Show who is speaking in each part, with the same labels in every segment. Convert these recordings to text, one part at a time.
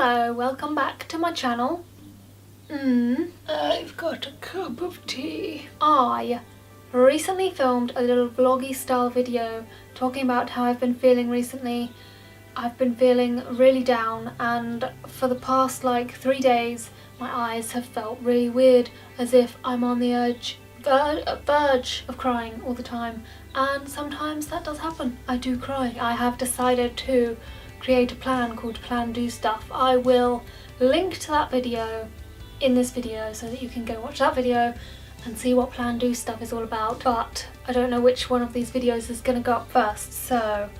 Speaker 1: Hello, welcome back to my channel. I've got a cup of tea. I recently filmed a little vloggy style video talking about how I've been feeling recently. I've been feeling really down, and for the past like 3 days my eyes have felt really weird, as if I'm on the verge of crying all the time, and sometimes that does happen. I do cry. I have decided to create a plan called Plan Do Stuff. I will link to that video in this video so that you can go watch that video and see what Plan Do Stuff is all about, but I don't know which one of these videos is going to go up first, so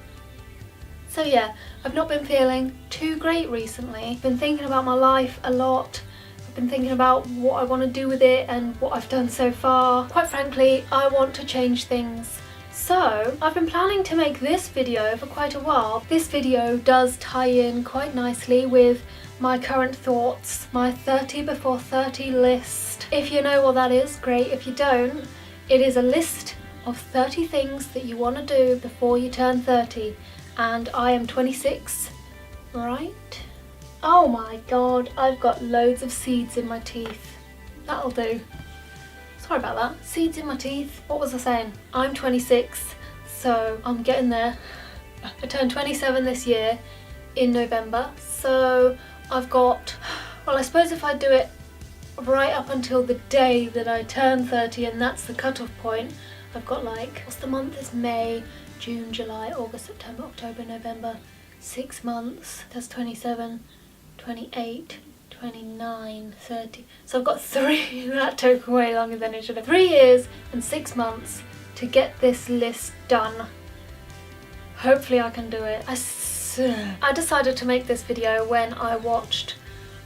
Speaker 1: yeah, I've not been feeling too great recently. I've been thinking about my life a lot. I've been thinking about what I want to do with it and what I've done so far. Quite frankly, I want to change things. So I've been planning to make this video for quite a while. This video does tie in quite nicely with my current thoughts, my 30 before 30 list. If you know what that is, great. If you don't, it is a list of 30 things that you want to do before you turn 30. And I am 26, right? Oh my god, I've got loads of seeds in my teeth. That'll do. Sorry about that. Seeds in my teeth. What was I saying? I'm 26, so I'm getting there. I turned 27 this year in November, so I've got, well, I suppose if I do it right up until the day that I turn 30, and that's the cutoff point, I've got like, what's the month? It's May, June, July, August, September, October, November, 6 months. That's 27, 28, 29, 30. So I've got 3, that took way longer than it should have. 3 years and 6 months to get this list done. Hopefully I can do it. I decided to make this video when I watched,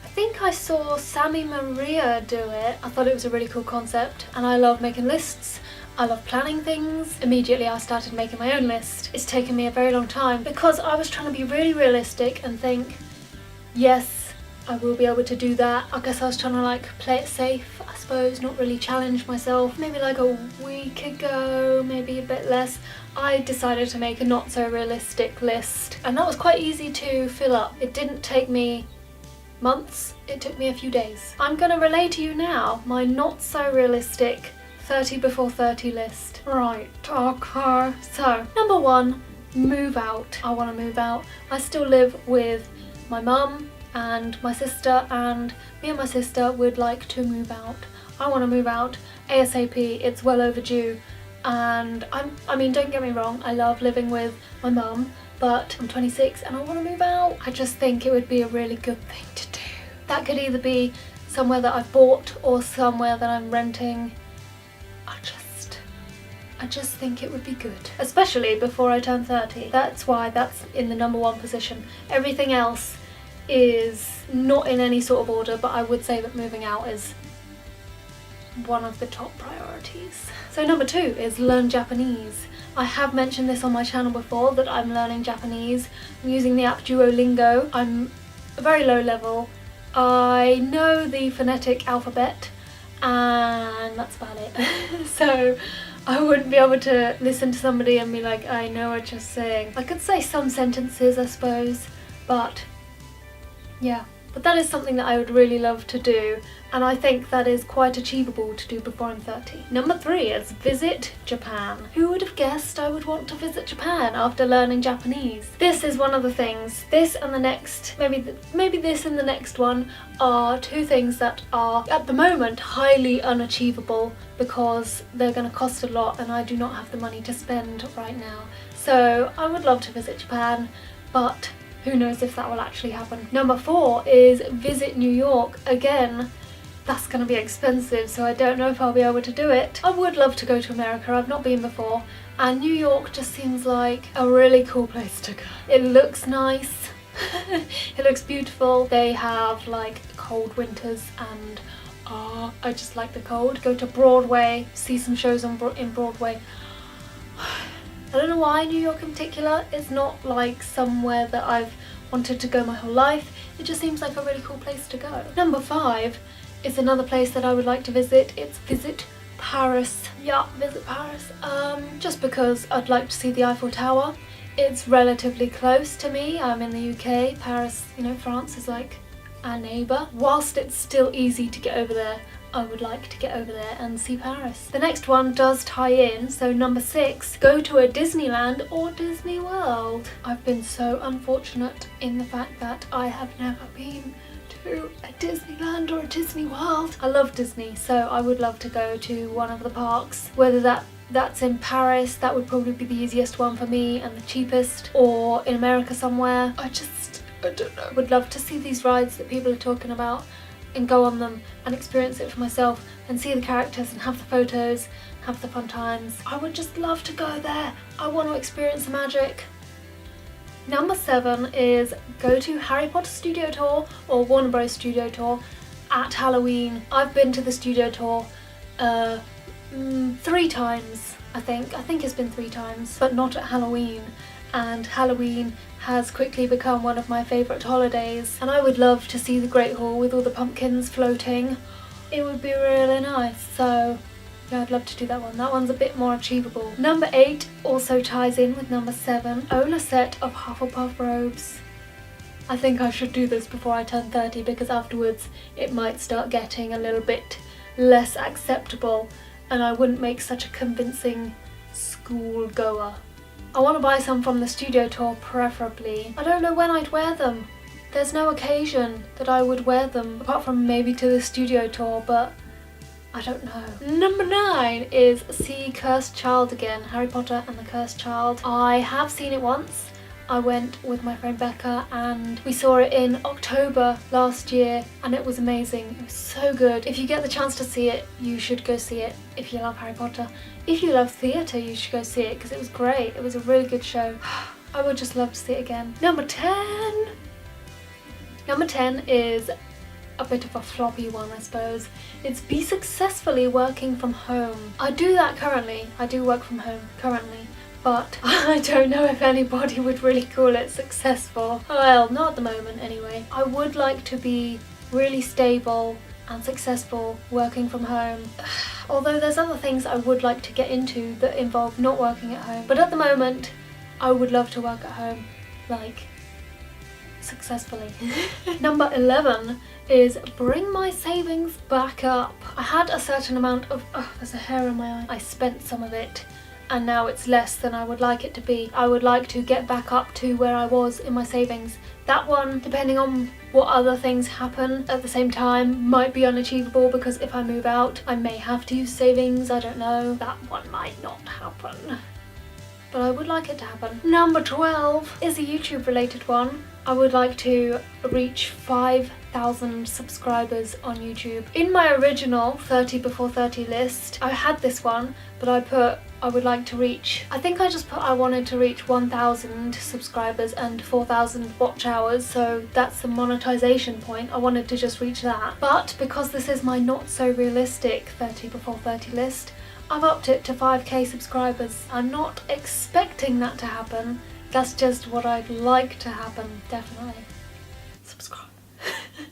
Speaker 1: I think I saw Sammy Maria do it. I thought it was a really cool concept, and I love making lists. I love planning things. Immediately I started making my own list. It's taken me a very long time because I was trying to be really realistic and think, yes, I will be able to do that. I guess I was trying to like play it safe, I suppose, not really challenge myself. Maybe like a week ago, maybe a bit less, I decided to make a not so realistic list, and that was quite easy to fill up. It didn't take me months, it took me a few days. I'm gonna relay to you now my not so realistic 30 before 30 list. Right, okay. So, number 1, move out. I want to move out. I still live with my mum and my sister, and me and my sister would like to move out. I want to move out ASAP. It's well overdue, and I mean, don't get me wrong, I love living with my mum, but I'm 26 and I want to move out. I just think it would be a really good thing to do. That could either be somewhere that I've bought or somewhere that I'm renting. I just think it would be good, especially before I turn 30. That's why that's in the number 1 position. Everything else is not in any sort of order, but I would say that moving out is one of the top priorities. So number 2 is learn Japanese. I have mentioned this on my channel before, that I'm learning Japanese. I'm using the app Duolingo. I'm a very low level. I know the phonetic alphabet, and that's about it. So I wouldn't be able to listen to somebody and be like, I know what you're saying. I could say some sentences, I suppose, but yeah. But that is something that I would really love to do, and I think that is quite achievable to do before I'm 30. Number 3 is visit Japan. Who would have guessed I would want to visit Japan after learning Japanese? This is one of the things. This and the next, maybe this and the next one are 2 things that are at the moment highly unachievable because they're going to cost a lot and I do not have the money to spend right now. So I would love to visit Japan, but who knows if that will actually happen. Number 4 is visit New York. Again, that's going to be expensive, so I don't know if I'll be able to do it. I would love to go to America. I've not been before, and New York just seems like a really cool place to go. It looks nice. It looks beautiful. They have like cold winters, and I just like the cold. Go to Broadway, see some shows in Broadway. I don't know why New York in particular is not like somewhere that I've wanted to go my whole life. It just seems like a really cool place to go. Number 5 is another place that I would like to visit. It's visit Paris. Yeah, visit Paris. Just because I'd like to see the Eiffel Tower. It's relatively close to me. I'm in the UK. Paris, you know, France is like our neighbour. Whilst it's still easy to get over there, I would like to get over there and see Paris. The next one does tie in, so number 6, go to a Disneyland or Disney World. I've been so unfortunate in the fact that I have never been to a Disneyland or a Disney World. I love Disney, so I would love to go to one of the parks. Whether that's in Paris, that would probably be the easiest one for me and the cheapest, or in America somewhere. I don't know. Would love to see these rides that people are talking about and go on them and experience it for myself and see the characters and have the photos, have the fun times. I would just love to go there. I want to experience the magic. Number 7 is go to Harry Potter Studio Tour or Warner Bros Studio Tour at Halloween. I've been to the Studio Tour 3 times, I think it's been 3 times, but not at Halloween. And Halloween has quickly become one of my favourite holidays, and I would love to see the Great Hall with all the pumpkins floating. It would be really nice, so yeah, I'd love to do that one. That one's a bit more achievable. Number 8 also ties in with number 7. Own a set of Hufflepuff robes. I think I should do this before I turn 30 because afterwards it might start getting a little bit less acceptable and I wouldn't make such a convincing school goer. I want to buy some from the studio tour preferably. I don't know when I'd wear them. There's no occasion that I would wear them apart from maybe to the studio tour, but I don't know. Number 9 is see Cursed Child again. Harry Potter and the Cursed Child. I have seen it once. I went with my friend Becca and we saw it in October last year and it was amazing. It was so good. If you get the chance to see it, you should go see it if you love Harry Potter. If you love theatre, you should go see it because it was great. It was a really good show. I would just love to see it again. Number 10. Number 10 is a bit of a floppy one, I suppose. It's be successfully working from home. I do that currently. I do work from home currently. But I don't know if anybody would really call it successful. Well, not at the moment anyway. I would like to be really stable and successful working from home. Although there's other things I would like to get into that involve not working at home. But at the moment, I would love to work at home, like, successfully. Number 11 is bring my savings back up. I had a certain amount of, there's a hair in my eye. I spent some of it. And now it's less than I would like it to be. I would like to get back up to where I was in my savings. That one, depending on what other things happen at the same time, might be unachievable because if I move out, I may have to use savings, I don't know. That one might not happen. But I would like it to happen. Number 12 is a YouTube related one. I would like to reach 5,000 subscribers on YouTube. In my original 30 before 30 list, I had this one, but I put I would like to reach, I think I just put I wanted to reach 1,000 subscribers and 4,000 watch hours, so that's the monetization point. I wanted to just reach that. But because this is my not so realistic 30 before 30 list, I've upped it to 5k subscribers. I'm not expecting that to happen. That's just what I'd like to happen, definitely. Subscribe.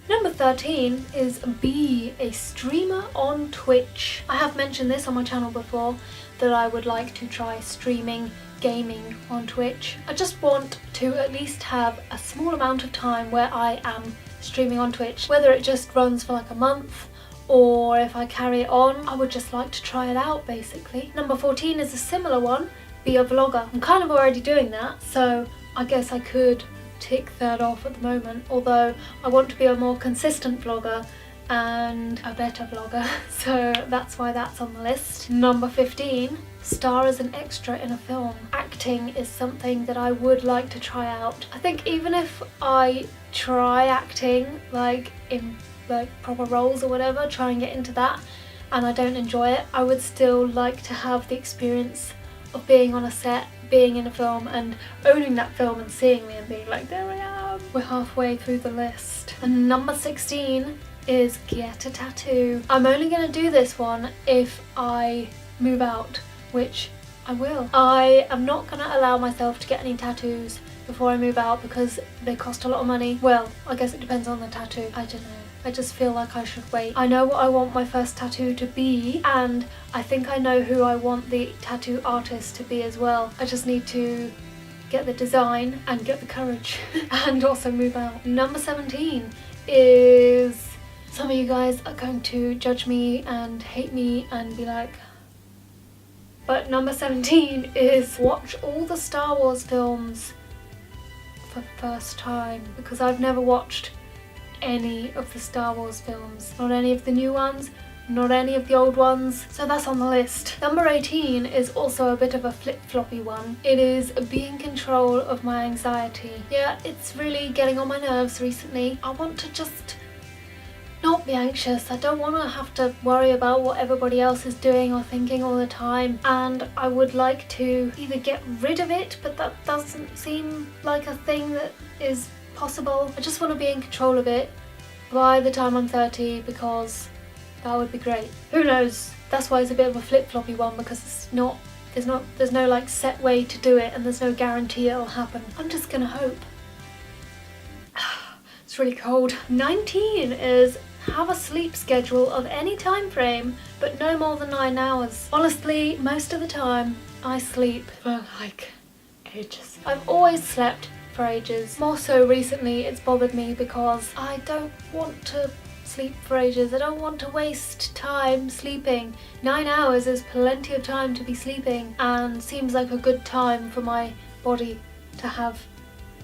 Speaker 1: Number 13 is be a streamer on Twitch. I have mentioned this on my channel before, that I would like to try streaming gaming on Twitch. I just want to at least have a small amount of time where I am streaming on Twitch. Whether it just runs for like a month or if I carry it on, I would just like to try it out basically. Number 14 is a similar one, be a vlogger. I'm kind of already doing that, so I guess I could tick that off at the moment, although I want to be a more consistent vlogger and a better vlogger, so that's why that's on the list. Number 15, star as an extra in a film. Acting is something that I would like to try out. I think even if I try acting, like in like proper roles or whatever, try and get into that, and I don't enjoy it, I would still like to have the experience of being on a set, being in a film and owning that film and seeing me and being like, there I am. We're halfway through the list. And number 16 is get a tattoo. I'm only going to do this one if I move out, which I will. I am not going to allow myself to get any tattoos before I move out because they cost a lot of money. Well, I guess it depends on the tattoo. I don't know. I just feel like I should wait. I know what I want my first tattoo to be, and I think I know who I want the tattoo artist to be as well. I just need to get the design and get the courage and also move out. Number 17 is... Some of you guys are going to judge me and hate me and be like... But number 17 is watch all the Star Wars films for the first time, because I've never watched any of the Star Wars films. Not any of the new ones, not any of the old ones, so that's on the list. Number 18 is also a bit of a flip-floppy one. It is be in control of my anxiety. Yeah, it's really getting on my nerves recently. I want to just not be anxious. I don't want to have to worry about what everybody else is doing or thinking all the time, and I would like to either get rid of it, but that doesn't seem like a thing that is possible. I just want to be in control of it by the time I'm 30, because that would be great. Who knows? That's why it's a bit of a flip-floppy one, because there's no like set way to do it, and there's no guarantee it'll happen. I'm just gonna hope. It's really cold. 19 is have a sleep schedule of any time frame, but no more than 9 hours. Honestly, most of the time I sleep for like ages. I've always slept for ages. More so recently, it's bothered me because I don't want to sleep for ages. I don't want to waste time sleeping. 9 hours is plenty of time to be sleeping, and seems like a good time for my body to have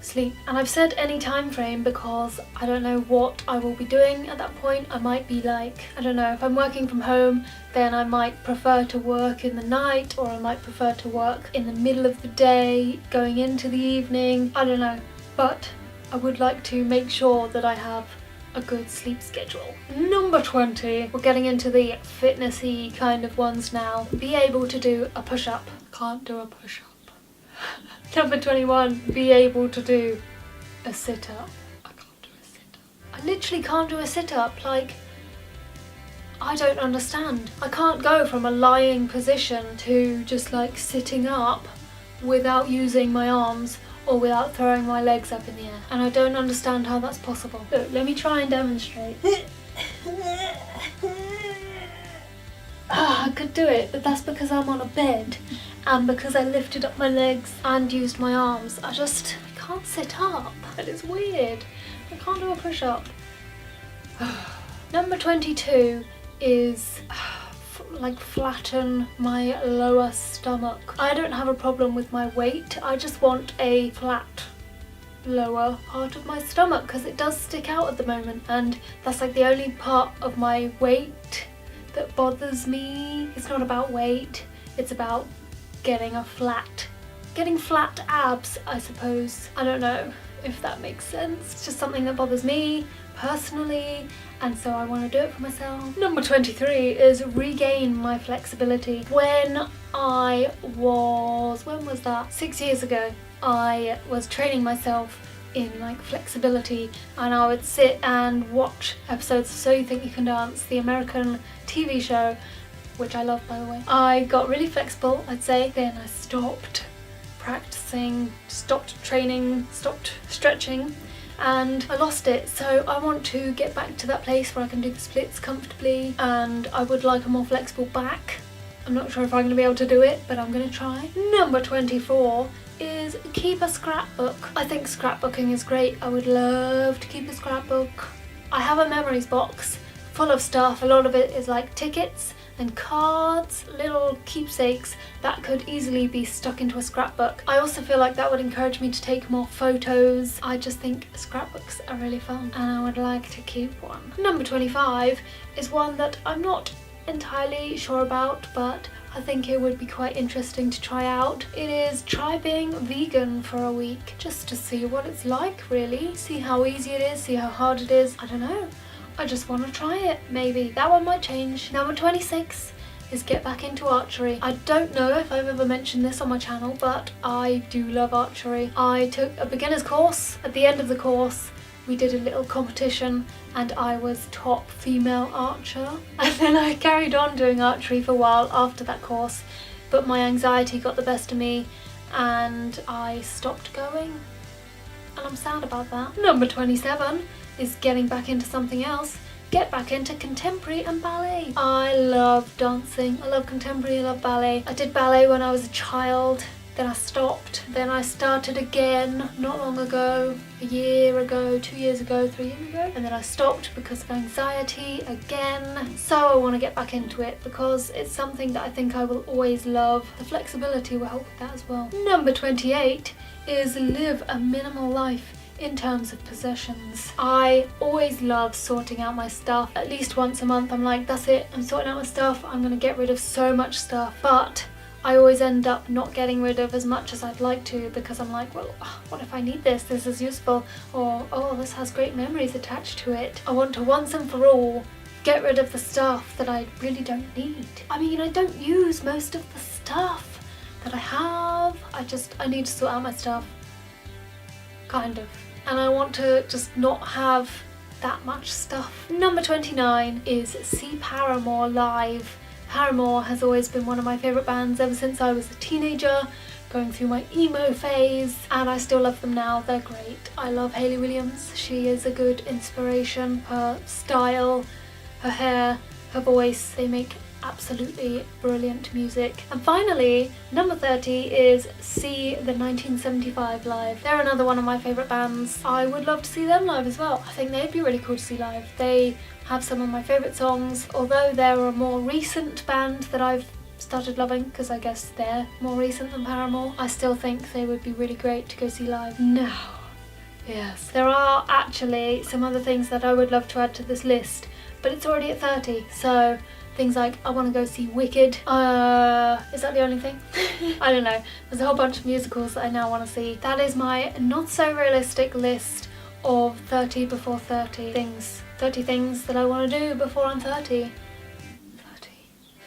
Speaker 1: sleep. And I've said any time frame because I don't know what I will be doing at that point. I might be like, I don't know, if I'm working from home, then I might prefer to work in the night, or I might prefer to work in the middle of the day going into the evening. I don't know, but I would like to make sure that I have a good sleep schedule. Number 20, we're getting into the fitnessy kind of ones now. Be able to do a push-up. Can't do a push-up. Number 21, be able to do a sit-up. I can't do a sit-up. I literally can't do a sit-up. Like, I don't understand. I can't go from a lying position to just like sitting up without using my arms or without throwing my legs up in the air. And I don't understand how that's possible. Look, let me try and demonstrate. I could do it, but that's because I'm on a bed and because I lifted up my legs and used my arms. I can't sit up. That is weird. I can't do a push-up. Number 22 is like flatten my lower stomach. I don't have a problem with my weight. I just want a flat lower part of my stomach because it does stick out at the moment, and that's like the only part of my weight that bothers me. It's not about weight, it's about getting flat abs, I suppose. I don't know if that makes sense. It's just something that bothers me personally, and so I want to do it for myself. Number 23 is regain my flexibility. When was that? 6 years ago, I was training myself in like flexibility, and I would sit and watch episodes of So You Think You Can Dance, the American TV show, which I love, by the way. I got really flexible, I'd say. Then I stopped practicing, stopped training, stopped stretching, and I lost it. So I want to get back to that place where I can do the splits comfortably, and I would like a more flexible back. I'm not sure if I'm going to be able to do it, but I'm going to try. Number 24 is keep a scrapbook. I think scrapbooking is great. I would love to keep a scrapbook. I have a memories box full of stuff. A lot of it is like tickets and cards, little keepsakes that could easily be stuck into a scrapbook. I also feel like that would encourage me to take more photos. I just think scrapbooks are really fun, and I would like to keep one. Number 25 is one that I'm not entirely sure about, but I think it would be quite interesting to try out. It is try being vegan for a week, just to see what it's like, really. See how easy it is, see how hard it is. I don't know. I just want to try it, maybe. That one might change. Number 26 is get back into archery. I don't know if I've ever mentioned this on my channel, but I do love archery. I took a beginner's course. At the end of the course, we did a little competition and I was top female archer. And then I carried on doing archery for a while after that course, but my anxiety got the best of me and I stopped going. And I'm sad about that. Number 27 is getting back into something else. Get back into contemporary and ballet. I love dancing. I love contemporary, I love ballet. I did ballet when I was a child then I stopped, then I started again not long ago, a year ago, 2 years ago, 3 years ago, and then I stopped because of anxiety again. So I want to get back into it because it's something that I think I will always love. The flexibility will help with that as well. Number 28 is live a minimal life in terms of possessions. I always love sorting out my stuff. At least once a month I'm like, that's it, I'm sorting out my stuff, I'm gonna get rid of so much stuff. But I always end up not getting rid of as much as I'd like to because I'm like, well, what if I need this? This is useful. Or, oh, this has great memories attached to it. I want to once and for all get rid of the stuff that I really don't need. I mean, I don't use most of the stuff that I have. I need to sort out my stuff. Kind of. And I want to just not have that much stuff. Number 29 is see Paramore live. Paramore has always been one of my favourite bands ever since I was a teenager, going through my emo phase, and I still love them now. They're great. I love Hayley Williams. She is a good inspiration. Her style, her hair, her voice, they make absolutely brilliant music. And finally, number 30 is see the 1975 live. They're another one of my favourite bands. I would love to see them live as well. I think they'd be really cool to see live. They have some of my favourite songs, although they're a more recent band that I've started loving because I guess they're more recent than Paramore. I still think they would be really great to go see live. Now, yes, there are actually some other things that I would love to add to this list, but it's already at 30, so things like I want to go see Wicked. Is that the only thing? I don't know. There's a whole bunch of musicals that I now want to see. That is my not so realistic list of 30 before 30 things. 30 things that I want to do before I'm 30.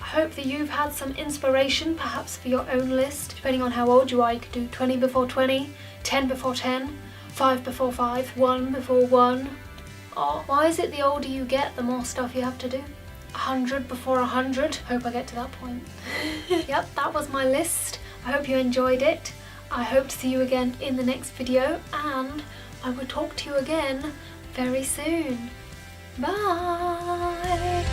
Speaker 1: I hope that you've had some inspiration perhaps for your own list. Depending on how old you are, you could do 20 before 20, 10 before 10, 5 before 5, 1 before 1. Oh, why is it the older you get, the more stuff you have to do? 100 before 100. Hope I get to that point. Yep, that was my list. I hope you enjoyed it. I hope to see you again in the next video, and I will talk to you again very soon. Bye!